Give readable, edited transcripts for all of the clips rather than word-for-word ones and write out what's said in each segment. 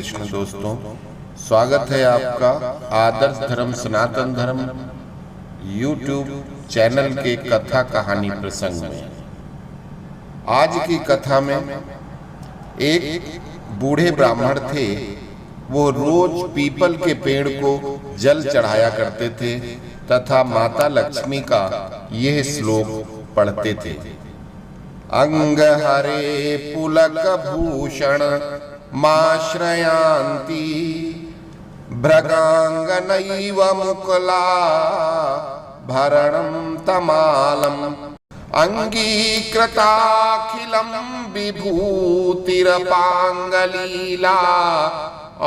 कृष्ण दोस्तों, स्वागत है आपका आदर्श धर्म सनातन धर्म YouTube चैनल के कथा कहानी प्रसंग में। आज की कथा में एक बूढ़े ब्राह्मण थे। वो रोज पीपल के पेड़ को जल चढ़ाया करते थे तथा माता लक्ष्मी का यह श्लोक पढ़ते थे। अंग हरे पुलक भूषण माश्रयांति भ्रगांगनैव मुकुला भरणं तमालम अंगीकृताखिलं विभूतिरपांगलीला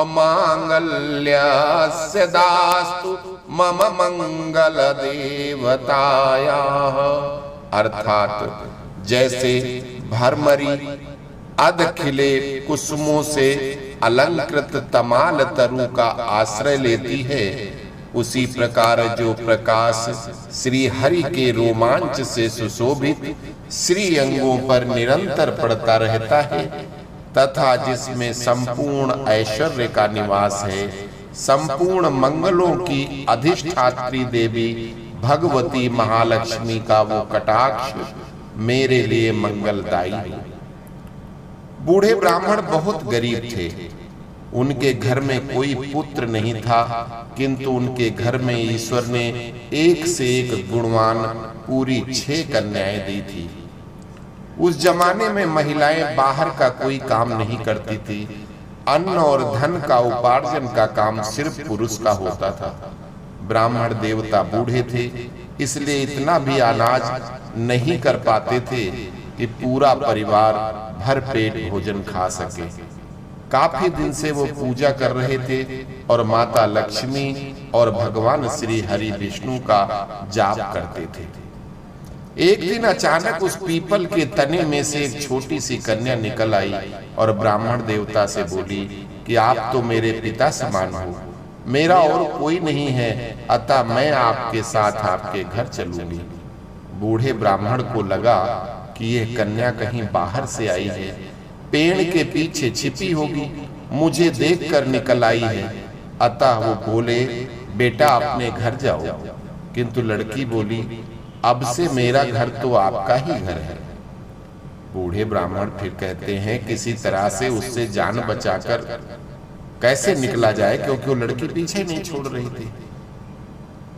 अमांगल्यस्य दास्तु मम मंगल देवतायाः। अर्थात जैसे भरमरी अध खिले कुसुमों से अलंकृत तमाल तरु का आश्रय लेती है, उसी प्रकार जो प्रकाश श्री हरि के रोमांच से सुशोभित श्री अंगों पर निरंतर पड़ता रहता है तथा जिसमें संपूर्ण ऐश्वर्य का निवास है, संपूर्ण मंगलों की अधिष्ठात्री देवी भगवती महालक्ष्मी का वो कटाक्ष मेरे लिए मंगलदायी है। बूढ़े ब्राह्मण बहुत गरीब थे। उनके घर में कोई पुत्र नहीं था, किंतु उनके घर में ईश्वर ने एक से एक गुणवान पूरी 6 कन्याएं दी थी। उस जमाने में महिलाएं बाहर का कोई काम नहीं करती थी। अन्न और धन का उपार्जन का काम सिर्फ पुरुष का होता था। ब्राह्मण देवता बूढ़े थे, इसलिए इतना भी अनाज नहीं कर पाते थे कि पूरा परिवार भर पेट भोजन खा सके। काफी दिन से वो पूजा कर रहे थे और माता लक्ष्मी और भगवान श्री हरि विष्णु का जाप करते थे। एक दिन अचानक उस पीपल के तने में से एक छोटी सी कन्या निकल आई और ब्राह्मण देवता से बोली कि आप तो मेरे पिता समान हो, मेरा और कोई नहीं है, अतः मैं आपके साथ आपके घर चलूंगी। बूढ़े ब्राह्मण को लगा कि यह कन्या कहीं बाहर से आई है, पेड़ के पीछे छिपी होगी, मुझे देखकर निकल आई है, अतः वो बोले बेटा अपने घर जाओ। किंतु लड़की बोली अब से मेरा घर तो आपका ही घर है। बूढ़े ब्राह्मण फिर कहते हैं किसी तरह से उससे जान बचाकर कैसे निकला जाए, क्योंकि वो लड़की पीछे नहीं छोड़ रही थी।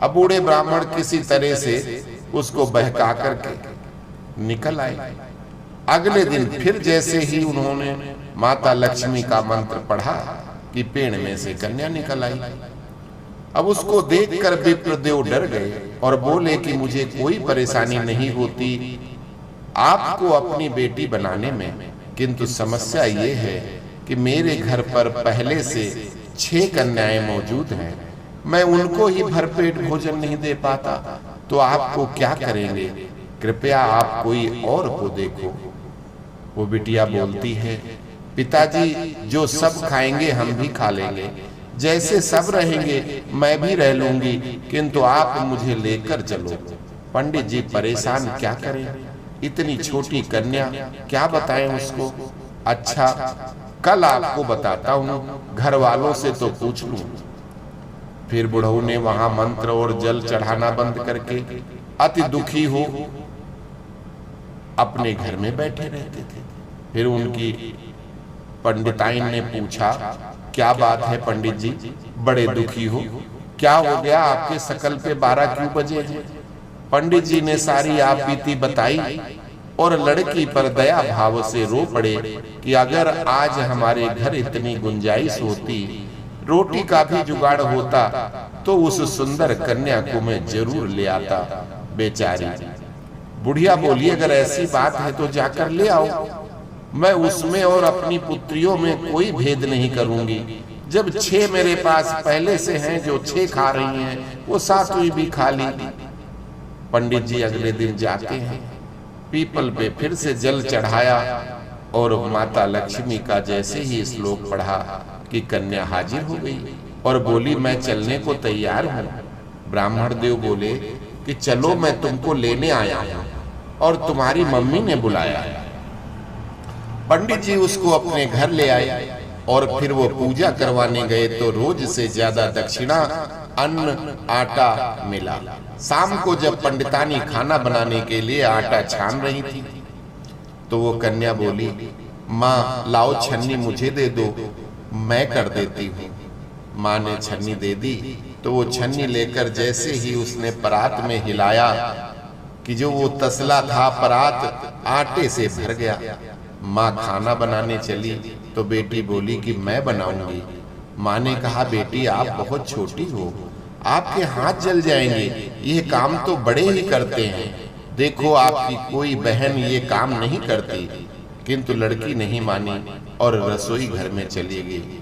अब बूढ़े ब्राह्मण किसी तरह से उसको बहका करके निकल आए। अगले दिन फिर जैसे ही उन्होंने माता लक्ष्मी का मंत्र पढ़ा कि पेड़ में से कन्या निकल आई। अब उसको देखकर विप्रदेव डर गए और बोले कि मुझे कोई परेशानी नहीं होती आपको अपनी बेटी बनाने में, किंतु समस्या ये है कि मेरे घर पर पहले से 6 कन्याएं मौजूद हैं, मैं उनको ही भरपेट भोजन नहीं दे पाता, तो आपको क्या करेंगे, कृपया आप कोई और को देखो। वो बिटिया बोलती है पिताजी जो सब खाएंगे हम भी खा लेंगे, जैसे सब रहेंगे मैं भी रह लूंगी, किंतु आप मुझे लेकर चलो। पंडित जी परेशान क्या करें, इतनी छोटी कन्या, क्या बताएं उसको। अच्छा कल आपको बताता हूँ, घर वालों से तो पूछ लूं। फिर बुढ़ऊ ने वहां मंत्र और जल चढ़ाना बंद करके अति दुखी हो अपने घर में बैठे रहते थे। फिर उनकी पंडिताइन ने पूछा क्या बात है पंडित जी, बड़े दुखी हो, क्या हो गया, आपके शकल पे 12 क्यों बजे हैं। पंडित जी ने सारी आप बीती बताई और लड़की पर दया भाव से रो पड़े कि अगर आज हमारे घर इतनी गुंजाइश होती, रोटी का भी जुगाड़ होता, तो उस सुंदर कन्या को मैं जरूर ले आता। बेचारी बुढ़िया बोली अगर ऐसी बात है तो जाकर ले आओ, मैं उसमें और अपनी पुत्रियों में कोई भेद नहीं करूंगी। जब 6 मेरे पास पहले से हैं जो 6 खा रही हैं, वो 7वीं भी खा ली। पंडित जी अगले दिन जाते हैं, पीपल पे फिर से जल चढ़ाया और माता लक्ष्मी का जैसे ही श्लोक पढ़ा कि कन्या हाजिर हो गई और बोली मैं चलने को तैयार हूँ। ब्राह्मण देव बोले कि चलो मैं तुमको लेने आया हूँ और तुम्हारी मम्मी ने बुलाया है। पंडित जी उसको अपने घर ले आए और फिर वो पूजा करवाने गए तो रोज से ज्यादा दक्षिणा अन्न आटा मिला। शाम को जब पंडितानी खाना बनाने के लिए आटा छान रही थी तो वो कन्या बोली, माँ लाओ छन्नी मुझे दे दो, मैं कर देती हूँ। माँ ने छन्नी दे दी तो वो छन्नी लेकर जैसे ही उसने परात में हिलाया कि जो वो तसला था परात आटे से भर गया। माँ खाना बनाने चली तो बेटी बोली कि मैं बनाऊंगी। माँ ने कहा, बेटी आप बहुत छोटी हो, आपके हाथ जल जाएंगे, ये काम तो बड़े ही करते हैं। देखो आपकी कोई बहन ये काम नहीं करती। किंतु लड़की नहीं मानी और रसोई घर में चली गई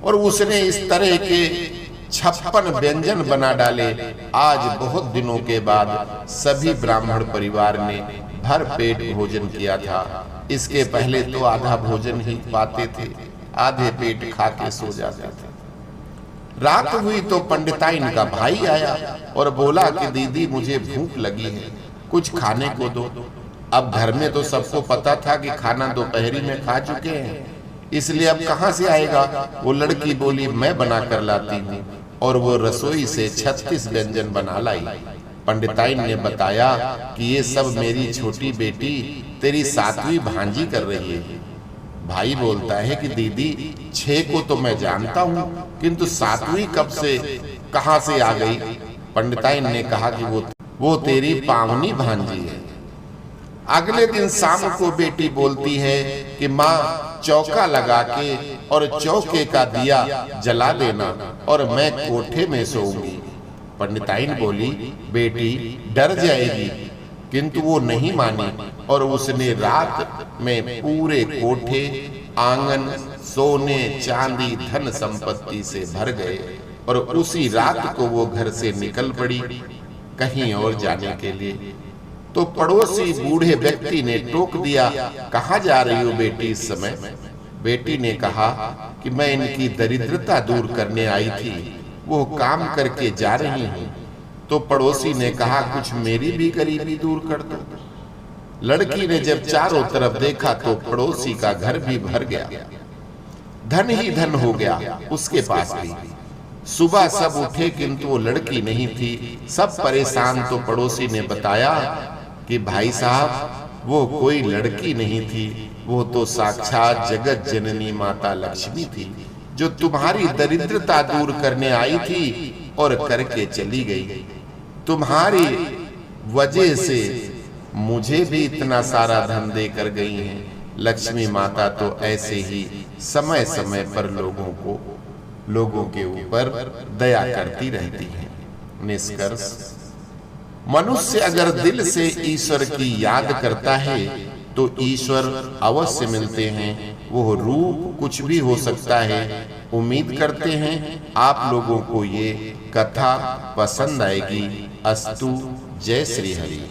और उसने इस तरह के 56 व्यंजन बना डाले। आज बहुत दिनों के बाद सभी ब्राह्मण परिवार ने भर पेट भोजन किया था। इसके पहले तो आधा भोजन ही पाते थे, आधे पेट खा के सो जाते थे। रात हुई तो पंडिताइन का भाई आया और बोला कि दीदी मुझे भूख लगी है, कुछ खाने को दो। अब घर में तो सबको पता था कि खाना दोपहरी में खा चुके हैं, इसलिए अब कहां से आएगा। वो लड़की बोली, मैं बना कर लाती हूँ, और वो रसोई से 36 व्यंजन बना लाई। पंडिताइन ने बताया कि ये सब मेरी छोटी बेटी तेरी 7वीं भांजी कर रही है। भाई बोलता है कि दीदी 6 को तो मैं जानता हूँ, किंतु 7वीं कब से कहां से आ गई। पंडिताइन ने कहा कि वो तेरी पावनी भांजी है। अगले दिन शाम को बेटी बोलती है कि माँ चौका लगा के और चौके का दिया जला देना और मैं कोठे में सोऊंगी। पंडिताइन बोली, बेटी डर जाएगी, किंतु वो नहीं मानी और उसने रात में पूरे कोठे आंगन सोने चांदी धन संपत्ति से भर गए और उसी रात को वो घर से निकल पड़ी कहीं और जाने के लिए। तो पड़ोसी बूढ़े व्यक्ति ने टोक दिया, कहाँ जा रही हो बेटी इस समय। बेटी ने कहा कि मैं इनकी दरिद्रता दूर करने आई थी, वो काम करके जा रही हूँ। तो पड़ोसी ने कहा, कुछ मेरी भी गरीबी दूर कर दो। लड़की ने जब चारों तरफ देखा तो पड़ोसी का घर भी भर गया, धन ही धन हो गया उसके पास भी। सुबह सब उठे किंतु वो लड़की नहीं थी, सब परेशान। तो पड़ोसी ने बताया कि भाई साहब वो कोई लड़की नहीं थी, वो तो साक्षात जगत जननी माता लक्ष्मी थी, जो तुम्हारी दरिद्रता दूर करने आई थी और करके चली गई। तुम्हारी वजह से मुझे भी इतना सारा धन देकर गई हैं। लक्ष्मी माता तो ऐसे ही समय समय पर लोगों के ऊपर दया करती रहती है। निष्कर्ष, मनुष्य अगर दिल से ईश्वर की याद करता है तो ईश्वर अवश्य मिलते हैं। वो रूप कुछ भी हो सकता है। उम्मीद करते हैं आप लोगों को ये कथा पसंद आएगी। अस्तु। जय श्री हरि।